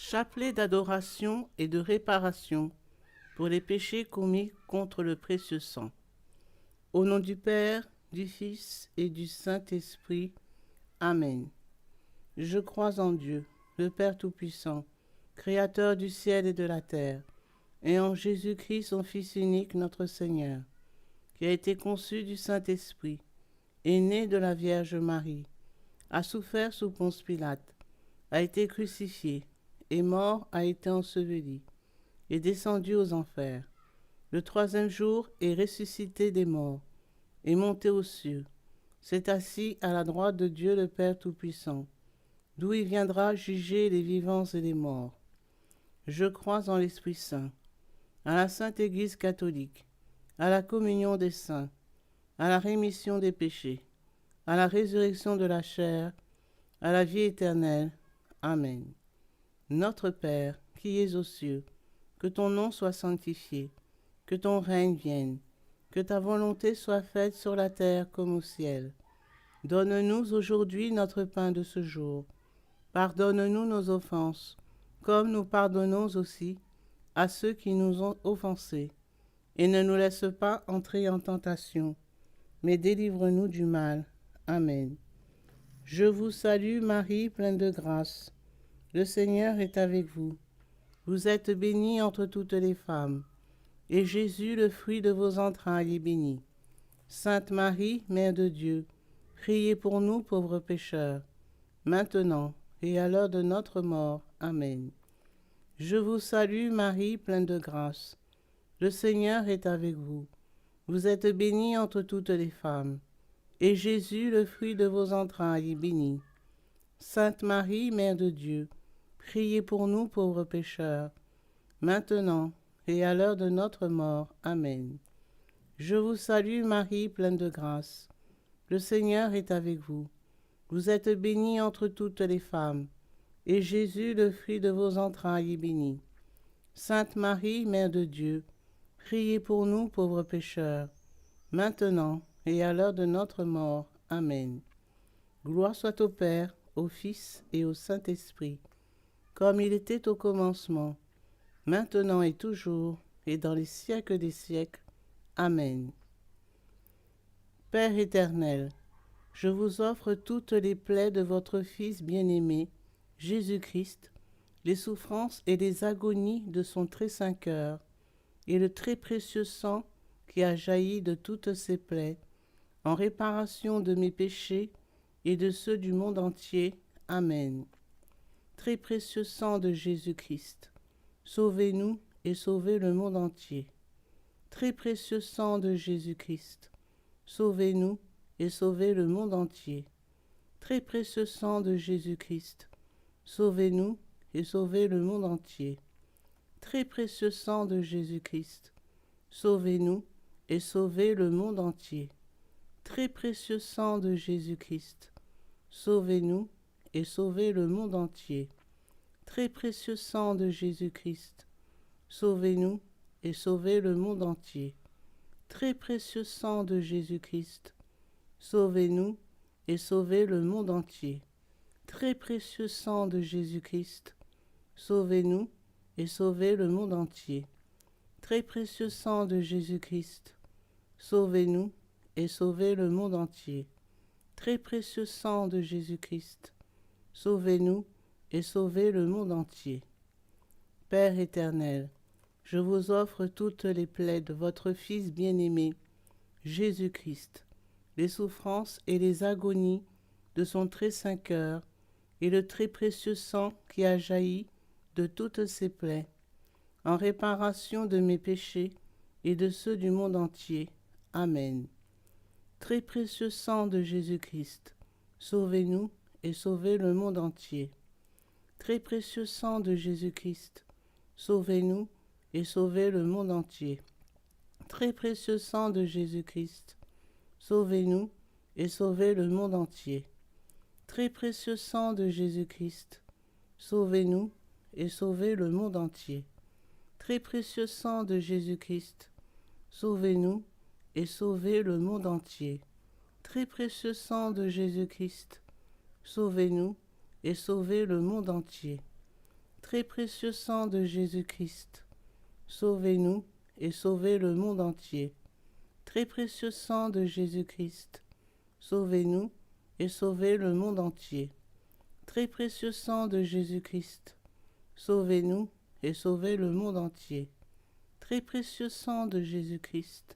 Chapelet d'adoration et de réparation pour les péchés commis contre le précieux sang. Au nom du Père, du Fils et du Saint-Esprit. Amen. Je crois en Dieu, le Père Tout-Puissant, Créateur du ciel et de la terre, et en Jésus-Christ, son Fils unique, notre Seigneur, qui a été conçu du Saint-Esprit, est né de la Vierge Marie, a souffert sous Ponce Pilate, a été crucifié, est mort, a été enseveli, est descendu aux enfers. Le troisième jour est ressuscité des morts, est monté aux cieux, s'est assis à la droite de Dieu le Père Tout-Puissant, d'où il viendra juger les vivants et les morts. Je crois en l'Esprit Saint, à la Sainte Église catholique, à la communion des saints, à la rémission des péchés, à la résurrection de la chair, à la vie éternelle. Amen. Notre Père, qui es aux cieux, que ton nom soit sanctifié, que ton règne vienne, que ta volonté soit faite sur la terre comme au ciel. Donne-nous aujourd'hui notre pain de ce jour. Pardonne-nous nos offenses, comme nous pardonnons aussi à ceux qui nous ont offensés. Et ne nous laisse pas entrer en tentation, mais délivre-nous du mal. Amen. Je vous salue Marie, pleine de grâce. Le Seigneur est avec vous. Vous êtes bénie entre toutes les femmes, et Jésus, le fruit de vos entrailles, est béni. Sainte Marie, Mère de Dieu, priez pour nous pauvres pécheurs, maintenant et à l'heure de notre mort. Amen. Je vous salue Marie, pleine de grâce. Le Seigneur est avec vous. Vous êtes bénie entre toutes les femmes, et Jésus, le fruit de vos entrailles, est béni. Sainte Marie, Mère de Dieu, priez pour nous pauvres pécheurs, maintenant et à l'heure de notre mort. Amen. Je vous salue Marie, pleine de grâce. Le Seigneur est avec vous. Vous êtes bénie entre toutes les femmes, et Jésus, le fruit de vos entrailles, est béni. Sainte Marie, Mère de Dieu, priez pour nous pauvres pécheurs, maintenant et à l'heure de notre mort. Amen. Gloire soit au Père, au Fils et au Saint-Esprit, comme il était au commencement, maintenant et toujours, et dans les siècles des siècles. Amen. Père éternel, je vous offre toutes les plaies de votre Fils bien-aimé, Jésus-Christ, les souffrances et les agonies de son très saint cœur, et le très précieux sang qui a jailli de toutes ses plaies, en réparation de mes péchés et de ceux du monde entier. Amen. Très précieux sang de Jésus-Christ, sauvez-nous et sauvez le monde entier. Très précieux sang de Jésus-Christ, sauvez-nous et sauvez le monde entier. Très précieux sang de Jésus-Christ, sauvez-nous et sauvez le monde entier. Très précieux sang de Jésus-Christ, sauvez-nous et sauvez le monde entier. Très précieux sang de Jésus-Christ, sauvez-nous et sauvez le monde entier. Très précieux sang de Jésus-Christ, sauvez-nous et sauvez le monde entier. Très précieux sang de Jésus-Christ, sauvez-nous et sauvez le monde entier. Très précieux sang de Jésus-Christ, sauvez-nous et sauvez le monde entier. Très précieux sang de Jésus-Christ, sauvez-nous et sauvez le monde entier. Très précieux sang de Jésus-Christ, sauvez-nous et sauvez le monde entier. Père éternel, je vous offre toutes les plaies de votre Fils bien-aimé, Jésus-Christ, les souffrances et les agonies de son très saint cœur, et le très précieux sang qui a jailli de toutes ses plaies, en réparation de mes péchés et de ceux du monde entier. Amen. Très précieux sang de Jésus-Christ, sauvez-nous et sauvez le monde entier. Très précieux sang de Jésus-Christ, sauvez-nous et sauvez le monde entier. Très précieux sang de Jésus-Christ, sauvez-nous et sauvez le monde entier. Très précieux sang de Jésus-Christ, sauvez-nous et sauvez le monde entier. Très précieux sang de Jésus-Christ, sauvez-nous et sauvez le monde entier. Très précieux sang de Jésus-Christ, sauvez-nous et sauvez le monde entier. très précieux sang de Jésus-Christ, sauvez-nous et sauvez le monde entier. Très précieux sang de Jésus-Christ, sauvez-nous et sauvez le monde entier. Très précieux sang de Jésus-Christ, sauvez-nous et sauvez le monde entier. Très précieux sang de Jésus-Christ,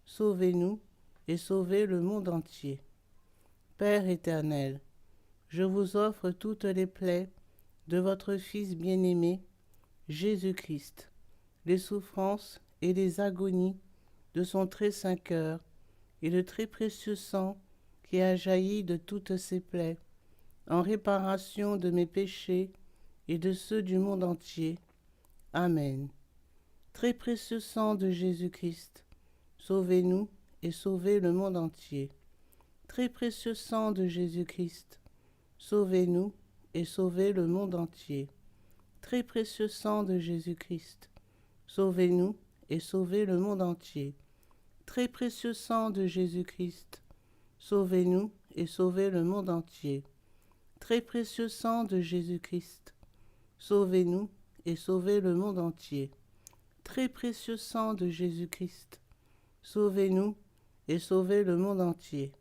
sauvez-nous et sauvez le monde entier. Père éternel, je vous offre toutes les plaies de votre Fils bien-aimé, Jésus-Christ, les souffrances et les agonies de son très saint cœur et le très précieux sang qui a jailli de toutes ses plaies, en réparation de mes péchés et de ceux du monde entier. Amen. Très précieux sang de Jésus-Christ, sauvez-nous et sauvez le monde entier. Très précieux sang de Jésus-Christ, sauvez-nous et sauvez le monde entier. Très précieux sang de Jésus-Christ, sauvez-nous et sauvez le monde entier. Très précieux sang de Jésus-Christ, sauvez-nous et sauvez le monde entier. Très précieux sang de Jésus-Christ, sauvez-nous et sauvez le monde entier. Très précieux sang de Jésus-Christ, sauvez-nous et sauvez le monde entier.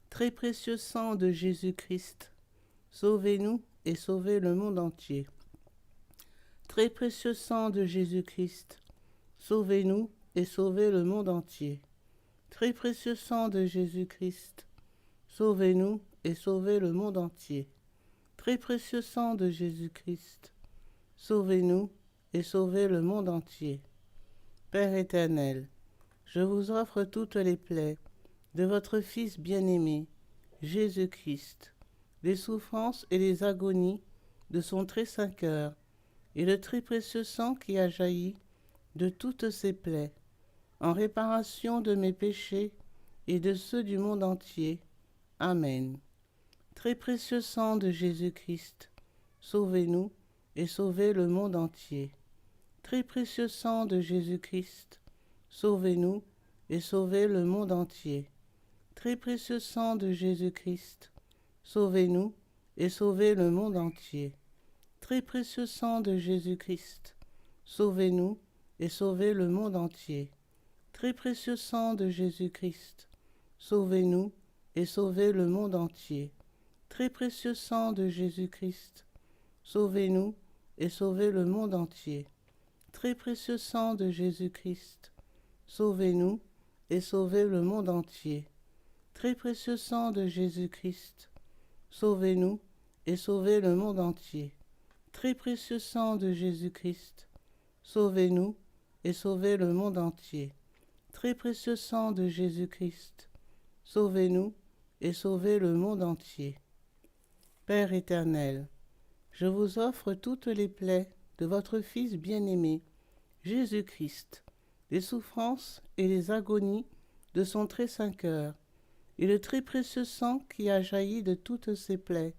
Très précieux sang de Jésus-Christ, sauvez-nous et sauvez le monde entier. Très précieux sang de Jésus-Christ, sauvez-nous et sauvez le monde entier. Très précieux sang de Jésus-Christ, sauvez-nous et sauvez le monde entier. Très précieux sang de Jésus-Christ, sauvez-nous et sauvez le monde entier. Père éternel, je vous offre toutes les plaies de votre Fils bien-aimé, Jésus-Christ, les souffrances et les agonies de son très saint cœur, et le très précieux sang qui a jailli de toutes ses plaies, en réparation de mes péchés et de ceux du monde entier. Amen. Très précieux sang de Jésus-Christ, sauvez-nous et sauvez le monde entier. Très précieux sang de Jésus-Christ, sauvez-nous et sauvez le monde entier. Très précieux sang de Jésus-Christ, sauvez-nous et sauvez le monde entier. Très précieux sang de Jésus-Christ, sauvez-nous et sauvez le monde entier. Très précieux sang de Jésus-Christ, sauvez-nous et sauvez le monde entier. Très précieux sang de Jésus-Christ, sauvez-nous et sauvez le monde entier. Très précieux sang de Jésus-Christ, sauvez-nous et sauvez le monde entier. Très précieux sang de Jésus-Christ, sauvez-nous et sauvez le monde entier. Très précieux sang de Jésus-Christ, sauvez-nous et sauvez le monde entier. Très précieux sang de Jésus-Christ, sauvez-nous et sauvez le monde entier. Père éternel, je vous offre toutes les plaies de votre Fils bien-aimé, Jésus-Christ, les souffrances et les agonies de son très saint cœur, et le très précieux sang qui a jailli de toutes ses plaies,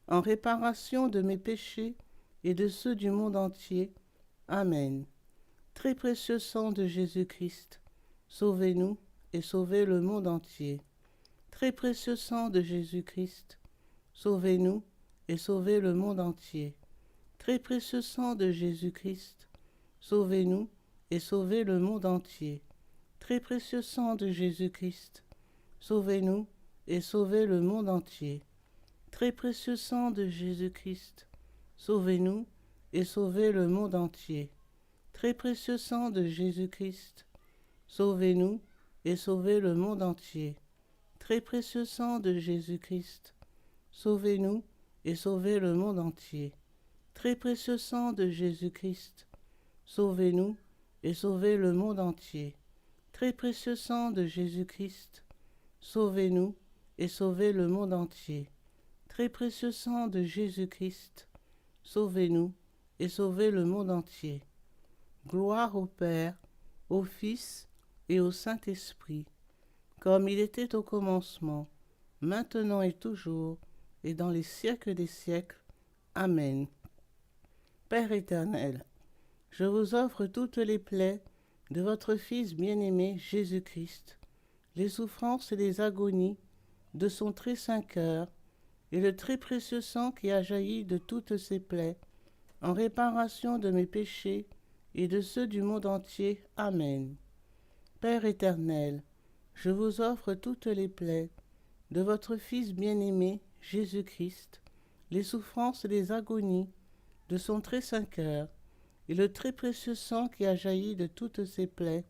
en réparation de mes péchés et de ceux du monde entier. Amen. Très précieux sang de Jésus-Christ, sauvez-nous et sauvez le monde entier. Très précieux sang de Jésus-Christ, sauvez-nous et sauvez le monde entier. Très précieux sang de Jésus-Christ, sauvez-nous et sauvez le monde entier. Très précieux sang de Jésus-Christ, sauvez-nous et sauvez le monde entier. Très précieux sang de Jésus-Christ, sauvez-nous et sauvez le monde entier. Très précieux sang de Jésus-Christ, sauvez-nous et sauvez le monde entier. Très précieux sang de Jésus-Christ, sauvez-nous et sauvez le monde entier. Très précieux sang de Jésus-Christ, sauvez-nous et sauvez le monde entier. Très précieux sang de Jésus-Christ, sauvez-nous et sauvez le monde entier. Très précieux sang de Jésus-Christ, sauvez-nous et sauvez le monde entier. Gloire au Père, au Fils et au Saint-Esprit, comme il était au commencement, maintenant et toujours, et dans les siècles des siècles. Amen. Père éternel, je vous offre toutes les plaies de votre Fils bien-aimé Jésus-Christ, les souffrances et les agonies de son très saint cœur, et le très précieux sang qui a jailli de toutes ses plaies, en réparation de mes péchés et de ceux du monde entier. Amen. Père éternel, je vous offre toutes les plaies de votre Fils bien-aimé, Jésus-Christ, les souffrances et les agonies de son très saint cœur, et le très précieux sang qui a jailli de toutes ces plaies,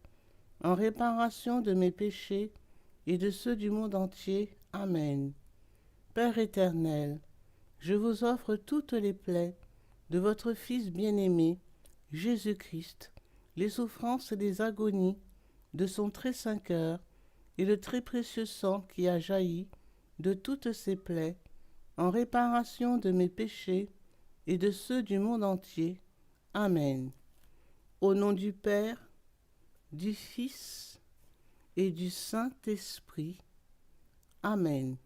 en réparation de mes péchés et de ceux du monde entier. Amen. Père éternel, je vous offre toutes les plaies de votre Fils bien-aimé, Jésus-Christ, les souffrances et les agonies de son très saint cœur, et le très précieux sang qui a jailli de toutes ces plaies, en réparation de mes péchés et de ceux du monde entier. Amen. Au nom du Père, du Fils et du Saint-Esprit. Amen.